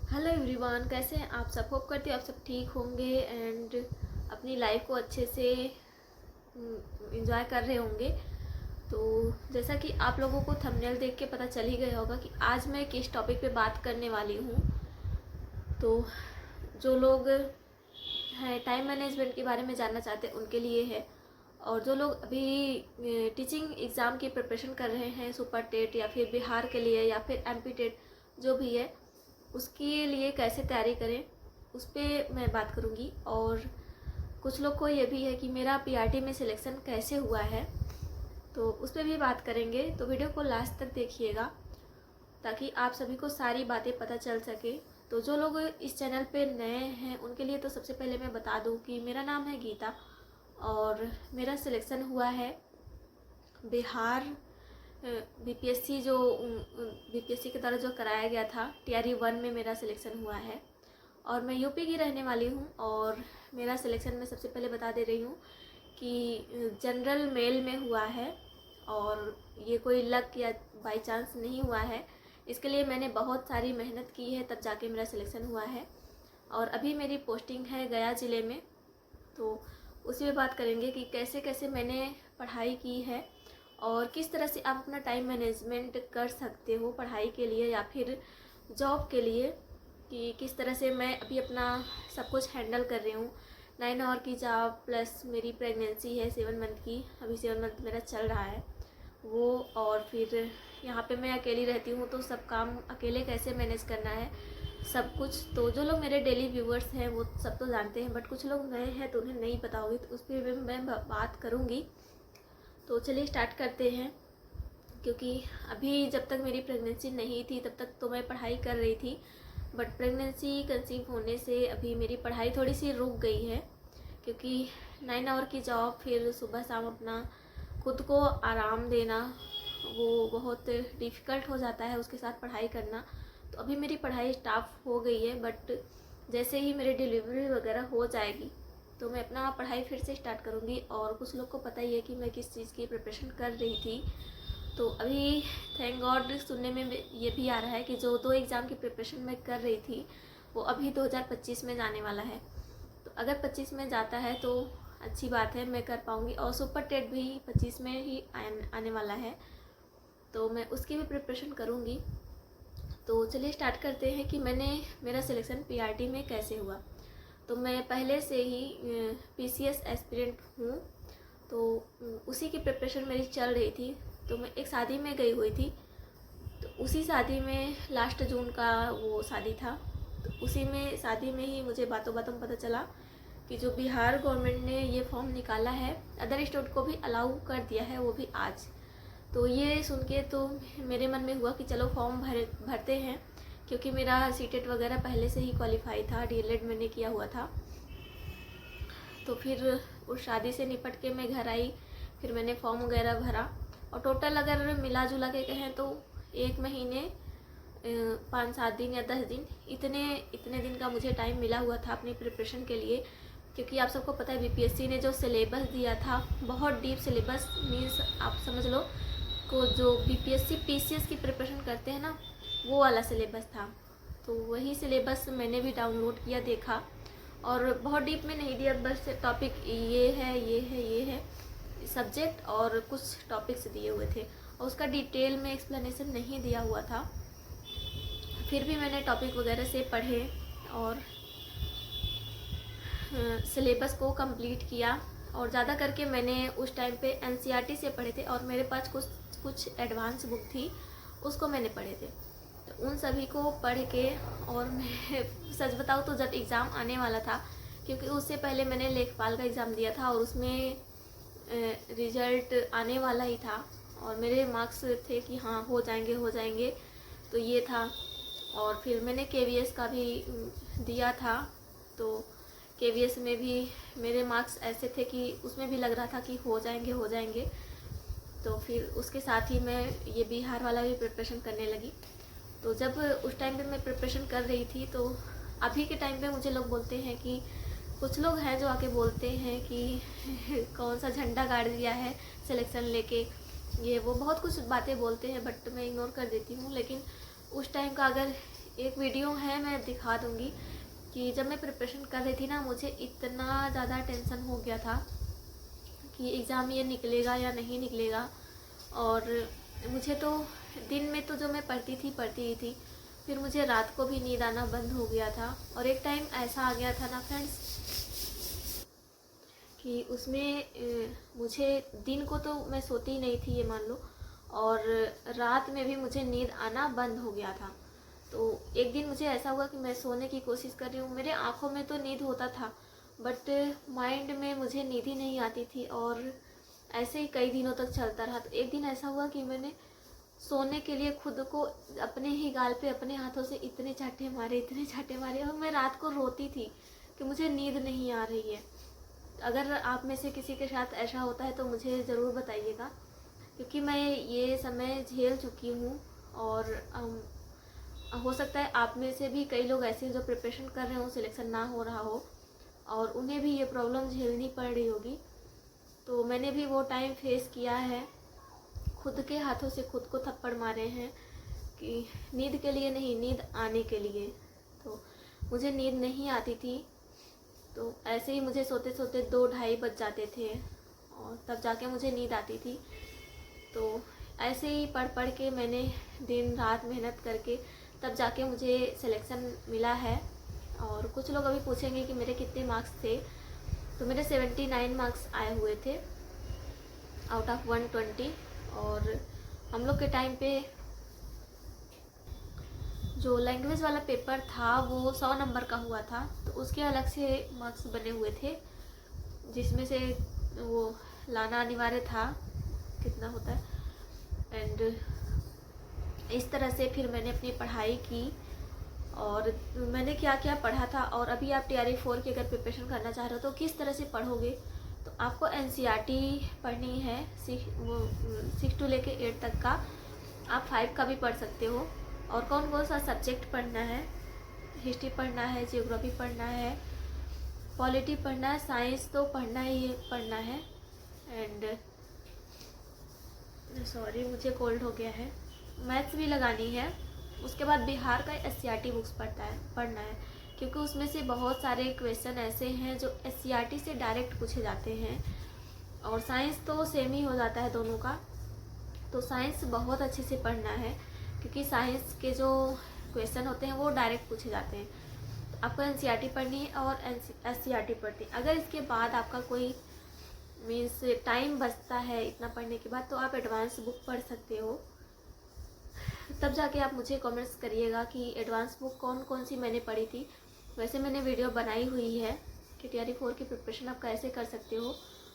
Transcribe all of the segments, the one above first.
Hello everyone, कैसे हैं आप सब। होप करती हूँ आप सब ठीक होंगे एंड अपनी लाइफ को अच्छे से एंजॉय कर रहे होंगे। तो जैसा कि आप लोगों को थंबनेल देख के पता चल ही गया होगा कि आज मैं किस टॉपिक पे बात करने वाली हूँ। तो जो लोग हैं टाइम मैनेजमेंट के बारे में जानना चाहते हैं उनके लिए है, और जो लोग अभी टीचिंग एग्ज़ाम की प्रिपरेशन कर रहे हैं, सुपर टेट या फिर बिहार के लिए या फिर एमपी टेट जो भी है उसके लिए कैसे तैयारी करें उस पर मैं बात करूँगी। और कुछ लोग को ये भी है कि मेरा पीआरटी में सिलेक्शन कैसे हुआ है, तो उस पर भी बात करेंगे। तो वीडियो को लास्ट तक देखिएगा ताकि आप सभी को सारी बातें पता चल सके। तो जो लोग इस चैनल पे नए हैं उनके लिए तो सबसे पहले मैं बता दूं कि मेरा नाम है गीता और मेरा सिलेक्शन हुआ है बिहार बीपीएससी के द्वारा जो कराया गया था टीआरई 1 में मेरा सिलेक्शन हुआ है। और मैं यूपी की रहने वाली हूँ और मेरा सिलेक्शन मैं सबसे पहले बता दे रही हूँ कि जनरल मेल में हुआ है और ये कोई लक या बाई चांस नहीं हुआ है। इसके लिए मैंने बहुत सारी मेहनत की है तब जाके मेरा सिलेक्शन हुआ है। और अभी मेरी पोस्टिंग है गया ज़िले में, तो उसी में बात करेंगे कि कैसे कैसे मैंने पढ़ाई की है और किस तरह से आप अपना टाइम मैनेजमेंट कर सकते हो पढ़ाई के लिए या फिर जॉब के लिए, कि किस तरह से मैं अभी अपना सब कुछ हैंडल कर रही हूँ। 9 आवर की जॉब प्लस मेरी प्रेगनेंसी है 7 मंथ की, अभी 7 मंथ मेरा चल रहा है वो। और फिर यहाँ पे मैं अकेली रहती हूँ तो सब काम अकेले कैसे मैनेज करना है सब कुछ। तो जो लोग मेरे डेली व्यूवर्स हैं वो सब तो जानते हैं, बट कुछ लोग नए हैं तो उन्हें नहीं पता होगी, तो उस पर मैं बात करूँगी। तो चलिए स्टार्ट करते हैं। क्योंकि अभी जब तक मेरी प्रेगनेंसी नहीं थी तब तक तो मैं पढ़ाई कर रही थी, बट प्रेगनेंसी कंसीव होने से अभी मेरी पढ़ाई थोड़ी सी रुक गई है। क्योंकि 9 आवर की जॉब, फिर सुबह शाम अपना खुद को आराम देना वो बहुत डिफ़िकल्ट हो जाता है, उसके साथ पढ़ाई करना। तो अभी मेरी पढ़ाई स्टाफ हो गई है, बट जैसे ही मेरी डिलीवरी वगैरह हो जाएगी तो मैं अपना पढ़ाई फिर से स्टार्ट करूँगी। और कुछ लोग को पता ही है कि मैं किस चीज़ की प्रिपरेशन कर रही थी। तो अभी थैंक गॉड सुनने में ये भी आ रहा है कि जो 2 एग्ज़ाम की प्रिपरेशन मैं कर रही थी वो अभी 2025 में जाने वाला है। तो अगर 25 में जाता है तो अच्छी बात है, मैं कर पाऊँगी। और सुपर टेट भी 25 में ही आने वाला है, तो मैं उसकी भी प्रिपरेशन करूँगी। तो चलिए स्टार्ट करते हैं कि मेरा सिलेक्शन पीआरटी में कैसे हुआ। तो मैं पहले से ही पीसीएस एस्पिरेंट हूँ, तो उसी की प्रिपरेशन मेरी चल रही थी। तो मैं एक शादी में गई हुई थी, तो उसी शादी में लास्ट जून का वो शादी था। तो उसी में शादी में ही मुझे बातों बातों में पता चला कि जो बिहार गवर्नमेंट ने ये फॉर्म निकाला है, अदर स्टेट को भी अलाउ कर दिया है, वो भी आज। तो ये सुन के तो मेरे मन में हुआ कि चलो फॉर्म भरते हैं, क्योंकि मेरा सीटेट वगैरह पहले से ही क्वालिफाई था, डीएलएड मैंने किया हुआ था। तो फिर उस शादी से निपट के मैं घर आई, फिर मैंने फॉर्म वगैरह भरा। और टोटल अगर मिला जुला के कहें तो 1 महीने 5-7 दिन या 10 दिन इतने दिन का मुझे टाइम मिला हुआ था अपनी प्रिपरेशन के लिए। क्योंकि आप सबको पता है बीपीएससी ने जो सिलेबस दिया था बहुत डीप सिलेबस, मीन्स आप समझ लो को जो बीपीएससी पीसीएस की प्रिपरेशन करते हैं ना वो वाला सिलेबस था। तो वही सिलेबस मैंने भी डाउनलोड किया, देखा, और बहुत डीप में नहीं दिया, बस टॉपिक ये है सब्जेक्ट और कुछ टॉपिक्स दिए हुए थे और उसका डिटेल में एक्सप्लेनेशन नहीं दिया हुआ था। फिर भी मैंने टॉपिक वगैरह से पढ़े और सिलेबस को कंप्लीट किया। और ज़्यादा करके मैंने उस टाइम पे एनसीईआरटी से पढ़े थे और मेरे पास कुछ एडवांस बुक थी, उसको मैंने पढ़े थे। तो उन सभी को पढ़ के, और मैं सच बताऊँ तो जब एग्ज़ाम आने वाला था, क्योंकि उससे पहले मैंने लेखपाल का एग्ज़ाम दिया था और उसमें रिज़ल्ट आने वाला ही था और मेरे मार्क्स थे कि हाँ हो जाएंगे, तो ये था। और फिर मैंने केवीएस का भी दिया था, तो केवीएस में भी मेरे मार्क्स ऐसे थे कि उसमें भी लग रहा था कि हो जाएंगे। तो फिर उसके साथ ही मैं ये बिहार वाला भी प्रिपरेशन करने लगी। तो जब उस टाइम पे मैं प्रिपरेशन कर रही थी तो अभी के टाइम पे मुझे लोग बोलते हैं कि कुछ लोग हैं जो आके बोलते हैं कि कौन सा झंडा गाड़ दिया है सिलेक्शन लेके, ये वो बहुत कुछ बातें बोलते हैं, बट मैं इग्नोर कर देती हूँ। लेकिन उस टाइम का अगर एक वीडियो है, मैं दिखा दूँगी कि जब मैं प्रिपरेशन कर रही थी ना, मुझे इतना ज़्यादा टेंशन हो गया था कि एग्ज़ाम ये निकलेगा या नहीं निकलेगा। और मुझे तो दिन में तो जो मैं पढ़ती ही थी, फिर मुझे रात को भी नींद आना बंद हो गया था। और एक टाइम ऐसा आ गया था ना फ्रेंड्स कि उसमें मुझे दिन को तो मैं सोती ही नहीं थी, ये मान लो, और रात में भी मुझे नींद आना बंद हो गया था। तो एक दिन मुझे ऐसा हुआ कि मैं सोने की कोशिश कर रही हूँ, मेरे आँखों में तो नींद होता था बट माइंड में मुझे नींद ही नहीं आती थी, और ऐसे ही कई दिनों तक चलता रहा। तो एक दिन ऐसा हुआ कि मैंने सोने के लिए खुद को अपने ही गाल पे अपने हाथों से इतने चाटे मारे, और मैं रात को रोती थी कि मुझे नींद नहीं आ रही है। अगर आप में से किसी के साथ ऐसा होता है तो मुझे ज़रूर बताइएगा, क्योंकि मैं ये समय झेल चुकी हूँ। और हो सकता है आप में से भी कई लोग ऐसे हैं जो प्रिपरेशन कर रहे हो, सिलेक्शन ना हो रहा हो, और उन्हें भी ये प्रॉब्लम झेलनी पड़ रही होगी। तो मैंने भी वो टाइम फेस किया है, खुद के हाथों से खुद को थप्पड़ मारे हैं कि नींद के लिए नहीं, नींद आने के लिए। तो मुझे नींद नहीं आती थी, तो ऐसे ही मुझे सोते सोते 2-2:30 बज जाते थे, और तब जाके मुझे नींद आती थी। तो ऐसे ही पढ़ पढ़ के मैंने दिन रात मेहनत करके तब जाके मुझे सिलेक्शन मिला है। और कुछ लोग अभी पूछेंगे कि मेरे कितने मार्क्स थे, तो मेरे 79 मार्क्स आए हुए थे आउट ऑफ 120। और हम लोग के टाइम पे जो लैंग्वेज वाला पेपर था वो 100 नंबर का हुआ था, तो उसके अलग से मार्क्स बने हुए थे, जिसमें से वो लाना अनिवार्य था कितना होता है। एंड इस तरह से फिर मैंने अपनी पढ़ाई की, और मैंने क्या क्या पढ़ा था। और अभी आप TRE 4 की अगर प्रिपरेशन करना चाह रहे हो तो किस तरह से पढ़ोगे, तो आपको NCERT पढ़नी है, 6 to लेके 8 तक का। आप 5 का भी पढ़ सकते हो। और कौन कौन सा सब्जेक्ट पढ़ना है, हिस्ट्री पढ़ना है, जियोग्राफी पढ़ना है, पॉलिटी पढ़ना है, साइंस तो पढ़ना ही पढ़ना है। एंड सॉरी, मुझे कोल्ड हो गया है। मैथ्स भी लगानी है। उसके बाद बिहार का SCERT बुक्स पढ़ना है, क्योंकि उसमें से बहुत सारे क्वेश्चन ऐसे हैं जो SCERT से डायरेक्ट पूछे जाते हैं। और साइंस तो सेम ही हो जाता है दोनों का, तो साइंस बहुत अच्छे से पढ़ना है, क्योंकि साइंस के जो क्वेश्चन होते हैं वो डायरेक्ट पूछे जाते हैं। तो आपको NCERT पढ़नी है और SCERT पढ़नी है। अगर इसके बाद आपका कोई मीन्स टाइम बचता है इतना पढ़ने के बाद, तो आप एडवांस बुक पढ़ सकते हो। तब जाके आप मुझे कमेंट्स करिएगा कि एडवांस बुक कौन कौन सी मैंने पढ़ी थी। वैसे मैंने वीडियो बनाई हुई है कि TRE 4 की प्रिपरेशन आप कैसे कर सकते हो,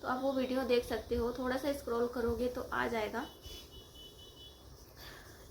तो आप वो वीडियो देख सकते हो। थोड़ा सा स्क्रॉल करोगे तो आ जाएगा।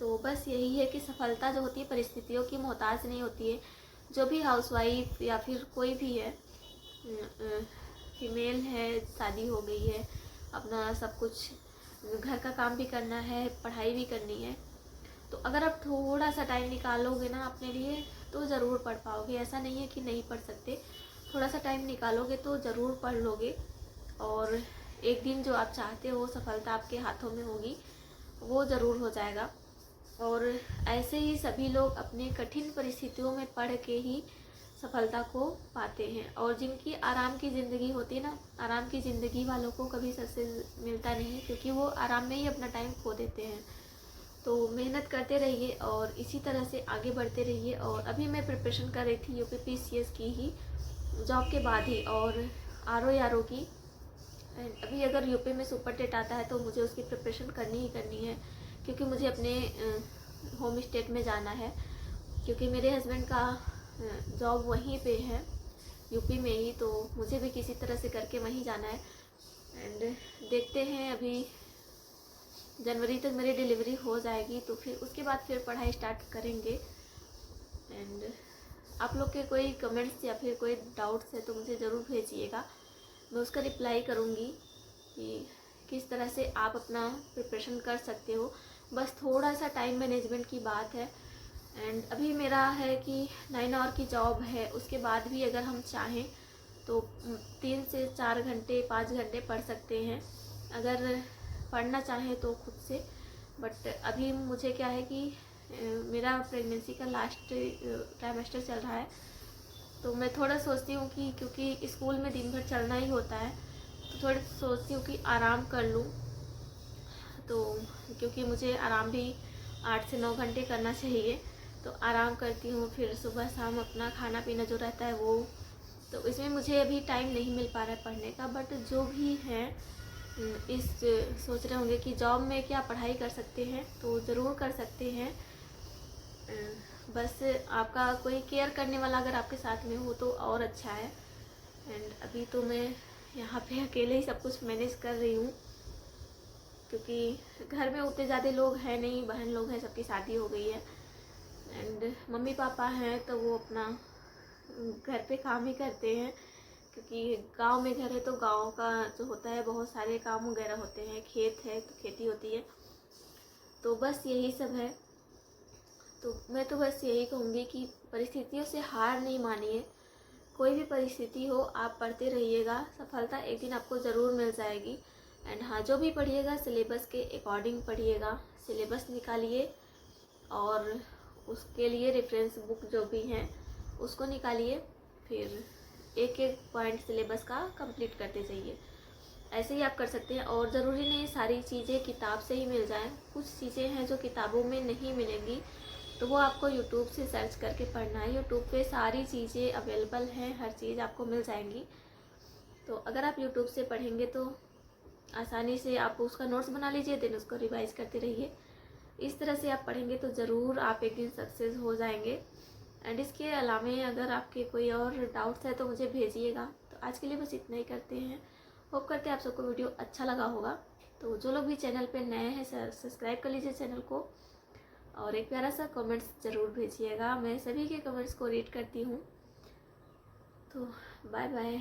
तो बस यही है कि सफलता जो होती है परिस्थितियों की मोहताज नहीं होती है। जो भी हाउसवाइफ या फिर कोई भी है, फीमेल है, शादी हो गई है, अपना सब कुछ घर का काम भी करना है, पढ़ाई भी करनी है, तो अगर आप थोड़ा सा टाइम निकालोगे ना अपने लिए तो ज़रूर पढ़ पाओगे। ऐसा नहीं है कि नहीं पढ़ सकते, थोड़ा सा टाइम निकालोगे तो ज़रूर पढ़ लोगे। और एक दिन जो आप चाहते हो सफलता आपके हाथों में होगी, वो ज़रूर हो जाएगा। और ऐसे ही सभी लोग अपने कठिन परिस्थितियों में पढ़ के ही सफलता को पाते हैं। और जिनकी आराम की ज़िंदगी होती है ना, आराम की ज़िंदगी वालों को कभी सक्सेस मिलता नहीं, क्योंकि वो आराम में ही अपना टाइम खो देते हैं। तो मेहनत करते रहिए और इसी तरह से आगे बढ़ते रहिए। और अभी मैं प्रिपरेशन कर रही थी UPPCS की ही, जॉब के बाद ही, और RO की। अभी अगर यूपी में सुपर टेट आता है तो मुझे उसकी प्रिपरेशन करनी ही करनी है, क्योंकि मुझे अपने होम स्टेट में जाना है, क्योंकि मेरे हस्बैंड का जॉब वहीं पे है यूपी में ही, तो मुझे भी किसी तरह से करके वहीं जाना है। एंड देखते हैं, अभी जनवरी तक मेरी डिलीवरी हो जाएगी, तो फिर उसके बाद फिर पढ़ाई स्टार्ट करेंगे। एंड आप लोग के कोई कमेंट्स या फिर कोई डाउट्स है तो मुझे ज़रूर भेजिएगा, मैं उसका रिप्लाई करूँगी कि किस तरह से आप अपना प्रिपरेशन कर सकते हो। बस थोड़ा सा टाइम मैनेजमेंट की बात है। एंड अभी मेरा है कि 9 आवर की जॉब है, उसके बाद भी अगर हम चाहें तो 3 से 4 घंटे 5 घंटे पढ़ सकते हैं, अगर पढ़ना चाहें तो खुद से। बट अभी मुझे क्या है कि मेरा प्रेगनेंसी का लास्ट ट्राइमेस्टर चल रहा है, तो मैं थोड़ा सोचती हूँ कि क्योंकि स्कूल में दिन भर चलना ही होता है, तो थोड़ा सोचती हूँ कि आराम कर लूँ। तो क्योंकि मुझे आराम भी 8 से 9 घंटे करना चाहिए, तो आराम करती हूँ। फिर सुबह शाम अपना खाना पीना जो रहता है वो, तो इसमें मुझे अभी टाइम नहीं मिल पा रहा है पढ़ने का। बट जो भी है इस सोच रहे होंगे कि जॉब में क्या पढ़ाई कर सकते हैं, तो ज़रूर कर सकते हैं। बस आपका कोई केयर करने वाला अगर आपके साथ में हो तो और अच्छा है। एंड अभी तो मैं यहाँ पे अकेले ही सब कुछ मैनेज कर रही हूँ, क्योंकि घर में उतने ज़्यादा लोग हैं नहीं, बहन लोग हैं, सबकी शादी हो गई है। एंड मम्मी पापा हैं तो वो अपना घर पे काम ही करते हैं, क्योंकि गांव में घर है तो गांव का जो होता है बहुत सारे काम वगैरह होते हैं, खेत है तो खेती होती है, तो बस यही सब है। तो मैं तो बस यही कहूँगी कि परिस्थितियों से हार नहीं मानिए। कोई भी परिस्थिति हो आप पढ़ते रहिएगा, सफलता एक दिन आपको ज़रूर मिल जाएगी। एंड हाँ, जो भी पढ़िएगा सिलेबस के अकॉर्डिंग पढ़िएगा, सिलेबस निकालिए और उसके लिए रेफरेंस बुक जो भी हैं उसको निकालिए, फिर एक एक पॉइंट सिलेबस का कंप्लीट करते जाइए। ऐसे ही आप कर सकते हैं। और ज़रूरी नहीं सारी चीज़ें किताब से ही मिल जाएं, कुछ चीज़ें हैं जो किताबों में नहीं मिलेंगी, तो वो आपको यूट्यूब से सर्च करके पढ़ना है। यूट्यूब पे सारी चीज़ें अवेलेबल हैं, हर चीज़ आपको मिल जाएंगी। तो अगर आप यूट्यूब से पढ़ेंगे तो आसानी से आप उसका नोट्स बना लीजिए, देन उसको रिवाइज करते रहिए। इस तरह से आप पढ़ेंगे तो ज़रूर आप एक दिन सक्सेस हो जाएंगे। एंड इसके अलावा अगर आपके कोई और डाउट्स है तो मुझे भेजिएगा। तो आज के लिए बस इतना ही करते हैं। होप करते हैं आप सबको वीडियो अच्छा लगा होगा। तो जो लोग भी चैनल पे नए हैं सब्सक्राइब कर लीजिए चैनल को, और एक प्यारा सा कमेंट्स ज़रूर भेजिएगा। मैं सभी के कमेंट्स को रीड करती हूँ। तो बाय बाय।